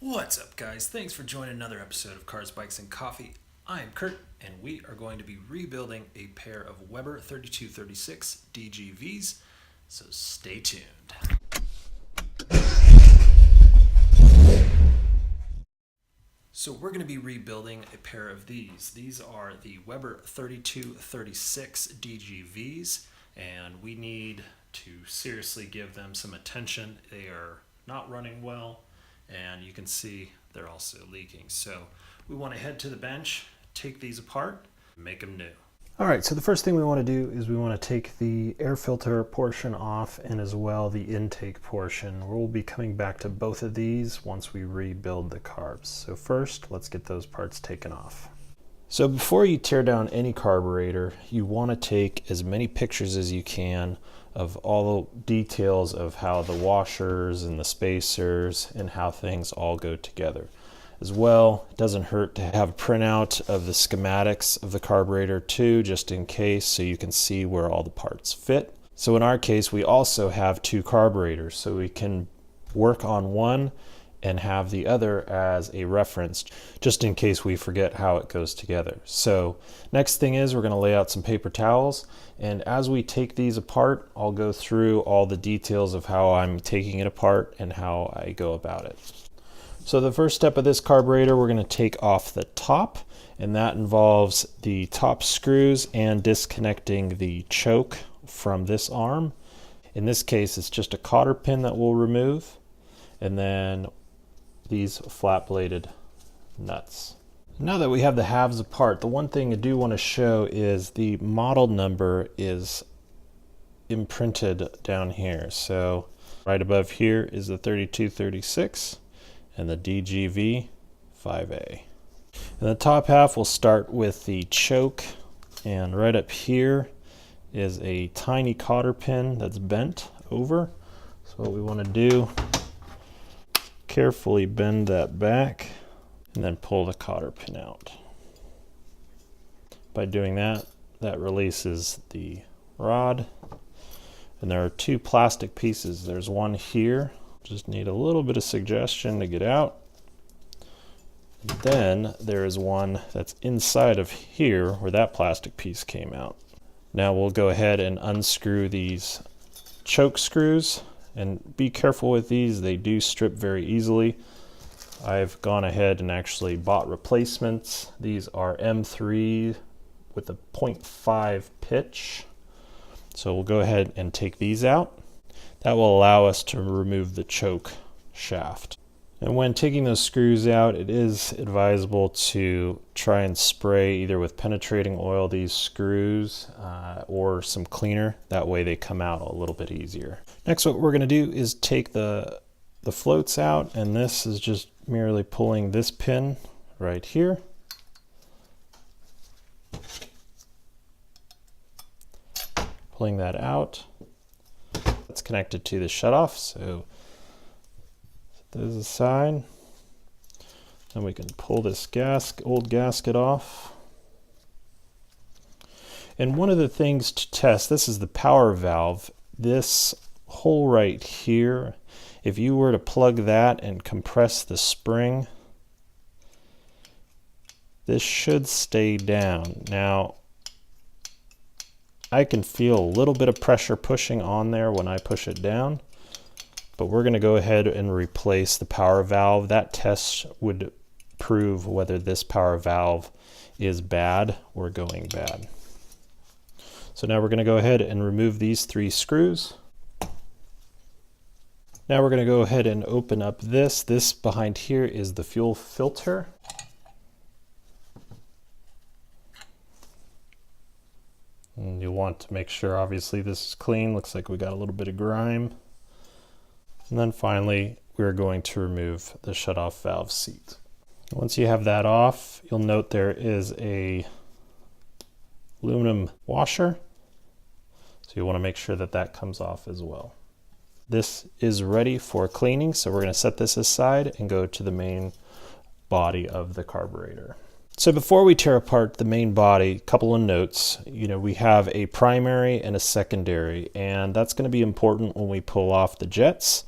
What's up, guys? Thanks for joining another episode of Cars, Bikes, and Coffee. I am Kurt, and we are going to be rebuilding a pair of Weber 3236 DGVs, so stay tuned. So we're going to be rebuilding a pair of these. These are the Weber 3236 DGVs, and we need to seriously give them some attention. They are not running well, and you can see they're also leaking. So we want to head to the bench, take these apart, make them new. All right, so the first thing we want to do is we want to take the air filter portion off and as well the intake portion. We'll be coming back to both of these once we rebuild the carbs. So first, let's get those parts taken off. So before you tear down any carburetor, you want to take as many pictures as you can of all the details of how the washers and the spacers and how things all go together. As well, it doesn't hurt to have a printout of the schematics of the carburetor too, just in case, so you can see where all the parts fit. So in our case, we also have two carburetors, so we can work on one and have the other as a reference, just in case we forget how it goes together. So next thing is we're going to lay out some paper towels, and as we take these apart, I'll go through all the details of how I'm taking it apart and how I go about it. So the first step of this carburetor, we're going to take off the top, and that involves the top screws and disconnecting the choke from this arm. In this case, it's just a cotter pin that we'll remove, and then these flat bladed nuts. Now that we have the halves apart, the one thing I do want to show is the model number is imprinted down here. So right above here is the 3236 and the DGV 5A. And the top half will start with the choke, and right up here is a tiny cotter pin that's bent over. So what we want to do, carefully bend that back and then pull the cotter pin out. By doing that, that releases the rod. And there are two plastic pieces. There's one here, just need a little bit of suggestion to get out. And then there is one that's inside of here where that plastic piece came out. Now we'll go ahead and unscrew these choke screws, and be careful with these, they do strip very easily. I've gone ahead and actually bought replacements. These are M3 with a 0.5 pitch. So we'll go ahead and take these out. That will allow us to remove the choke shaft. And when taking those screws out, it is advisable to try and spray either with penetrating oil these screws or some cleaner. That way they come out a little bit easier. Next, what we're going to do is take the floats out, and this is just merely pulling this pin right here. Pulling that out. It's connected to the shutoff, so set those aside. Then we can pull this old gasket off. And one of the things to test, this is the power valve. This hole right here, if you were to plug that and compress the spring, this should stay down. Now, I can feel a little bit of pressure pushing on there when I push it down, but we're going to go ahead and replace the power valve. That test would prove whether this power valve is bad or going bad. So now we're going to go ahead and remove these three screws. Now we're going to go ahead and open up this. This behind here is the fuel filter. And you'll want to make sure, obviously, this is clean. Looks like we got a little bit of grime. And then finally, we're going to remove the shutoff valve seat. Once you have that off, you'll note there is a aluminum washer. So you want to make sure that that comes off as well. This is ready for cleaning, so we're going to set this aside and go to the main body of the carburetor. So before we tear apart the main body, a couple of notes. We have a primary and a secondary, and that's going to be important when we pull off the jets.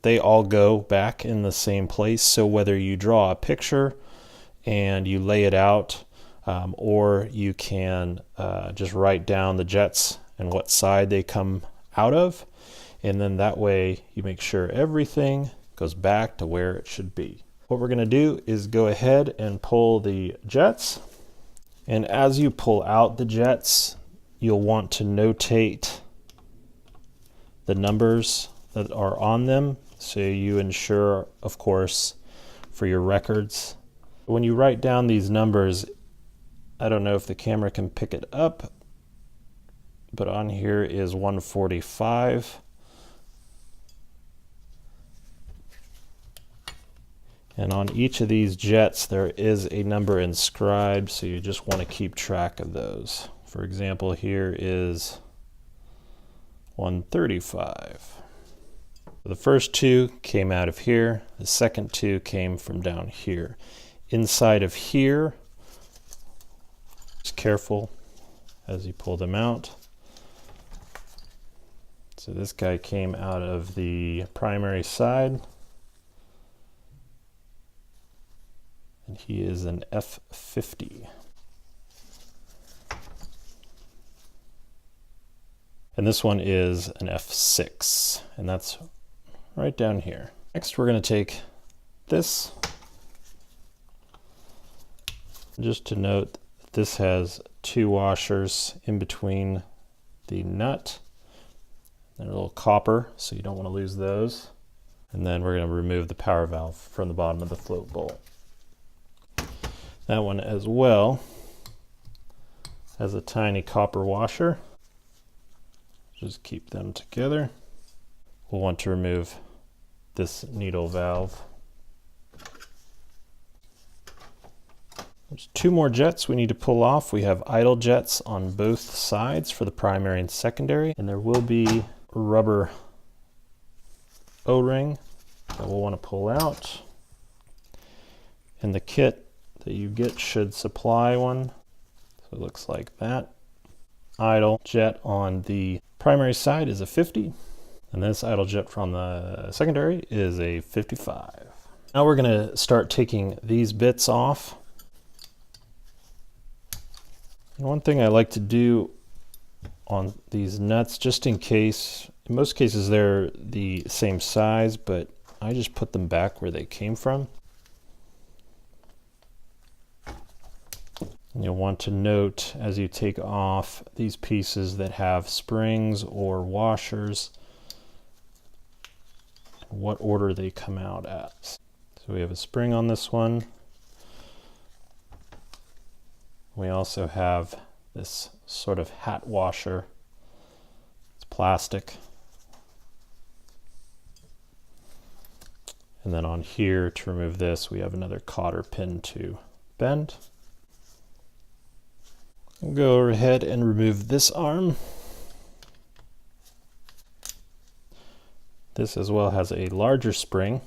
They all go back in the same place. So whether you draw a picture and you lay it out, or you can just write down the jets and what side they come out of, and then that way you make sure everything goes back to where it should be. What we're going to do is go ahead and pull the jets, and as you pull out the jets, you'll want to notate the numbers that are on them, so you ensure, of course, for your records. When you write down these numbers, I don't know if the camera can pick it up, but on here is 145. And on each of these jets, there is a number inscribed, so you just want to keep track of those. For example, here is 135. The first two came out of here. The second two came from down here. Inside of here, just careful as you pull them out. So this guy came out of the primary side, and he is an F50. And this one is an F6, and that's right down here. Next, we're going to take this. Just to note, this has two washers in between the nut. They're a little copper, so you don't want to lose those. And then we're going to remove the power valve from the bottom of the float bolt. That one as well has a tiny copper washer. Just keep them together. We'll want to remove this needle valve. There's two more jets we need to pull off. We have idle jets on both sides for the primary and secondary, and there will be a rubber O-ring that we'll want to pull out. And the kit that you get should supply one. So it looks like that. Idle jet on the primary side is a 50, and this idle jet from the secondary is a 55. Now we're going to start taking these bits off. And one thing I like to do on these nuts, just in case, in most cases they're the same size, but I just put them back where they came from. And you'll want to note as you take off these pieces that have springs or washers, what order they come out at. So we have a spring on this one. We also have this sort of hat washer. It's plastic. And then on here, to remove this, we have another cotter pin to bend. We'll go ahead and remove this arm. This as well has a larger spring.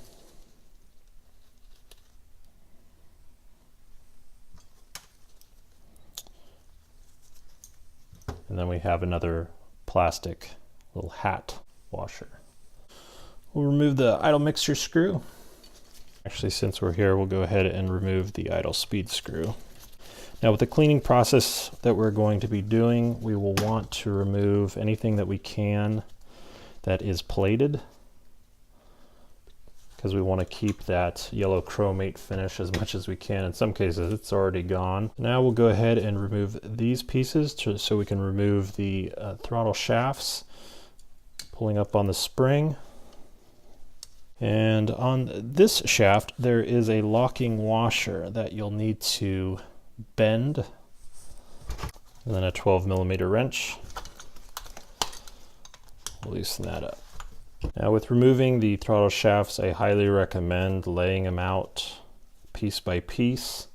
And then we have another plastic little hat washer. We'll remove the idle mixture screw. Actually, since we're here, we'll go ahead and remove the idle speed screw. Now with the cleaning process that we're going to be doing, we will want to remove anything that we can that is plated, because we want to keep that yellow chromate finish as much as we can. In some cases it's already gone. Now we'll go ahead and remove these pieces so we can remove the throttle shafts, pulling up on the spring. And on this shaft there is a locking washer that you'll need to bend, and then a 12mm wrench. Loosen that up. Now with removing the throttle shafts, I highly recommend laying them out piece by piece,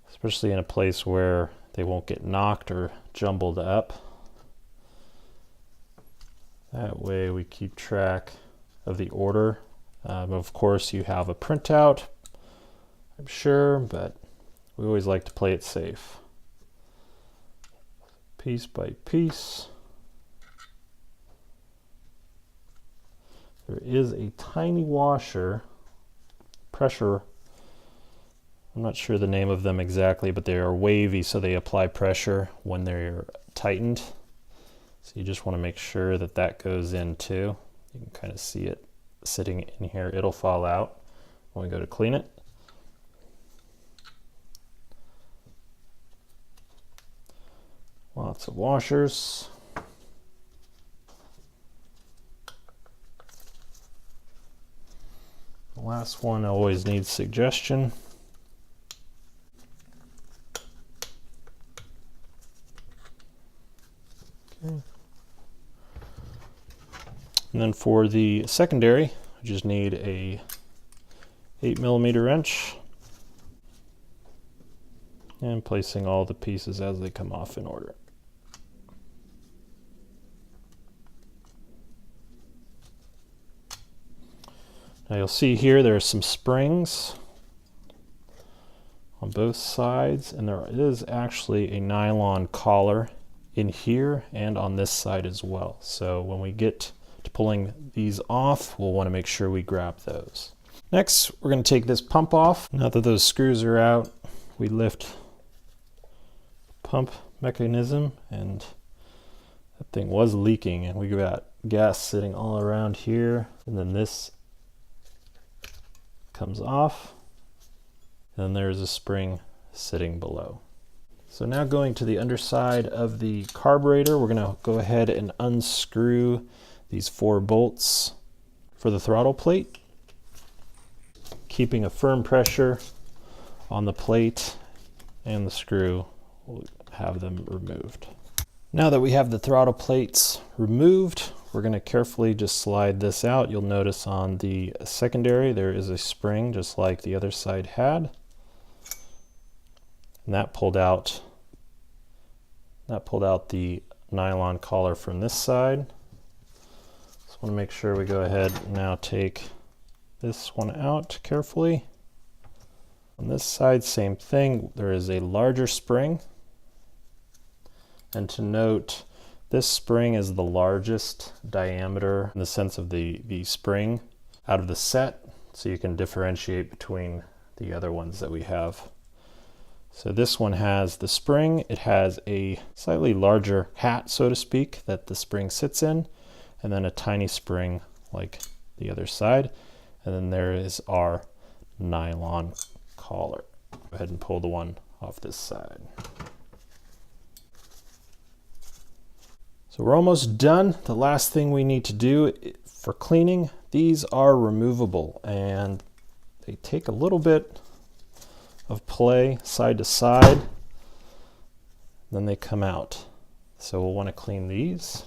especially in a place where they won't get knocked or jumbled up. That way we keep track of the order. Of course you have a printout, I'm sure, but we always like to play it safe. Piece by piece. There is a tiny washer, pressure. I'm not sure the name of them exactly, but they are wavy, so they apply pressure when they're tightened. So you just want to make sure that that goes in too. You can kind of see it sitting in here. It'll fall out when we go to clean it. Lots of washers. The last one always needs suggestion. Okay. And then for the secondary, we just need a 8mm wrench and placing all the pieces as they come off in order. Now you'll see here there are some springs on both sides, and there is actually a nylon collar in here and on this side as well. So when we get to pulling these off, we'll want to make sure we grab those. Next, we're going to take this pump off. Now that those screws are out, we lift the pump mechanism, and that thing was leaking, and we got gas sitting all around here, and then this comes off, and then there's a spring sitting below. So now going to the underside of the carburetor, we're going to go ahead and unscrew these 4 bolts for the throttle plate, keeping a firm pressure on the plate and the screw. We'll have them removed. Now that we have the throttle plates removed, we're going to carefully just slide this out. You'll notice on the secondary there is a spring just like the other side had, and that pulled out the nylon collar from this side. Just want to make sure we go ahead and now take this one out carefully. On this side, same thing. There is a larger spring, and to note, this spring is the largest diameter in the sense of the spring out of the set, so you can differentiate between the other ones that we have. So this one has the spring. It has a slightly larger hat, so to speak, that the spring sits in, and then a tiny spring like the other side. And then there is our nylon collar. Go ahead and pull the one off this side. So we're almost done. The last thing we need to do for cleaning, these are removable, and they take a little bit of play side to side, then they come out. So we'll want to clean these.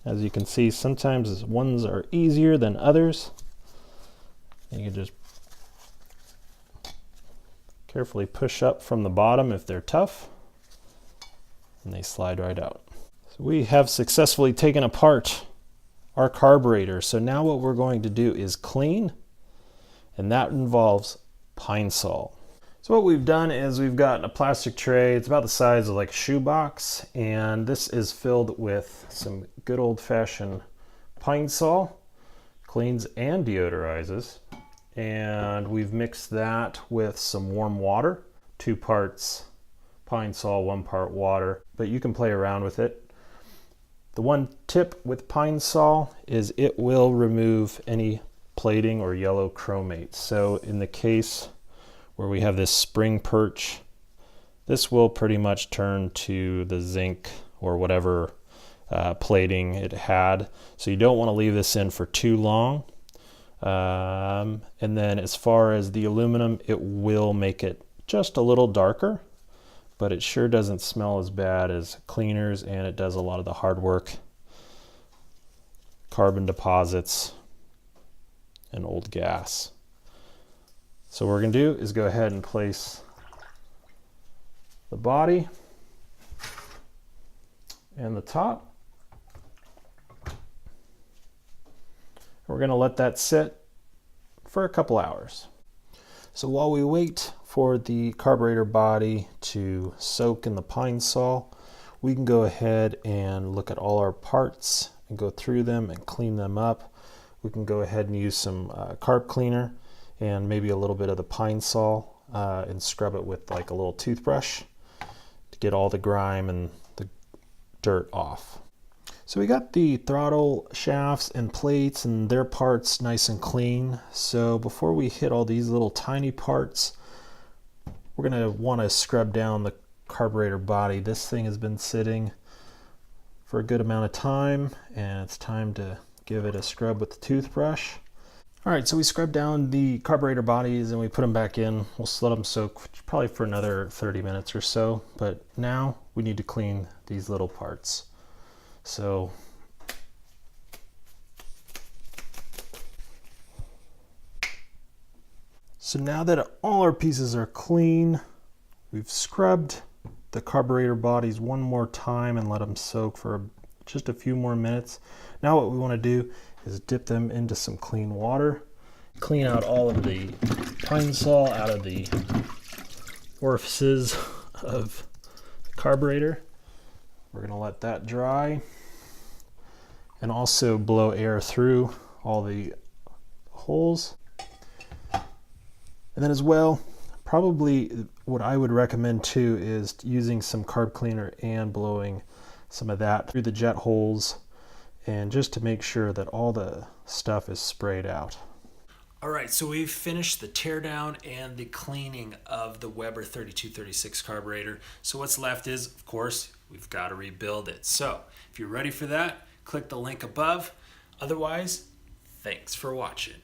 As you can see, sometimes ones are easier than others. You can just carefully push up from the bottom if they're tough, and they slide right out. So we have successfully taken apart our carburetor. So now what we're going to do is clean, and that involves Pine Sol. So what we've done is we've got a plastic tray. It's about the size of like a shoebox, and this is filled with some good old-fashioned Pine Sol. Cleans and deodorizes. And we've mixed that with some warm water, 2 parts Pine Sol, 1 part water, but you can play around with it. The one tip with Pine Sol is it will remove any plating or yellow chromates. So in the case where we have this spring perch, this will pretty much turn to the zinc or whatever plating it had. So you don't want to leave this in for too long. And then as far as the aluminum, it will make it just a little darker, but it sure doesn't smell as bad as cleaners, and it does a lot of the hard work, carbon deposits, and old gas. So what we're going to do is go ahead and place the body and the top. We're going to let that sit for a couple hours. So while we wait for the carburetor body to soak in the Pine Sol, we can go ahead and look at all our parts and go through them and clean them up. we can go ahead and use some carb cleaner and maybe a little bit of the pine sol and scrub it with like a little toothbrush to get all the grime and the dirt off. So we got the throttle shafts and plates and their parts nice and clean. So before we hit all these little tiny parts, we're going to want to scrub down the carburetor body. This thing has been sitting for a good amount of time, and it's time to give it a scrub with the toothbrush. Alright, so we scrubbed down the carburetor bodies and we put them back in. We'll let them soak probably for another 30 minutes or so, but now we need to clean these little parts. So now that all our pieces are clean, we've scrubbed the carburetor bodies one more time and let them soak for just a few more minutes. Now what we want to do is dip them into some clean water, clean out all of the pine sol out of the orifices of the carburetor. We're going to let that dry and also blow air through all the holes. And then as well, probably what I would recommend too is using some carb cleaner and blowing some of that through the jet holes, and just to make sure that all the stuff is sprayed out. All right, so we've finished the teardown and the cleaning of the Weber 3236 carburetor. So what's left is, of course, we've got to rebuild it. So if you're ready for that, click the link above. Otherwise, thanks for watching.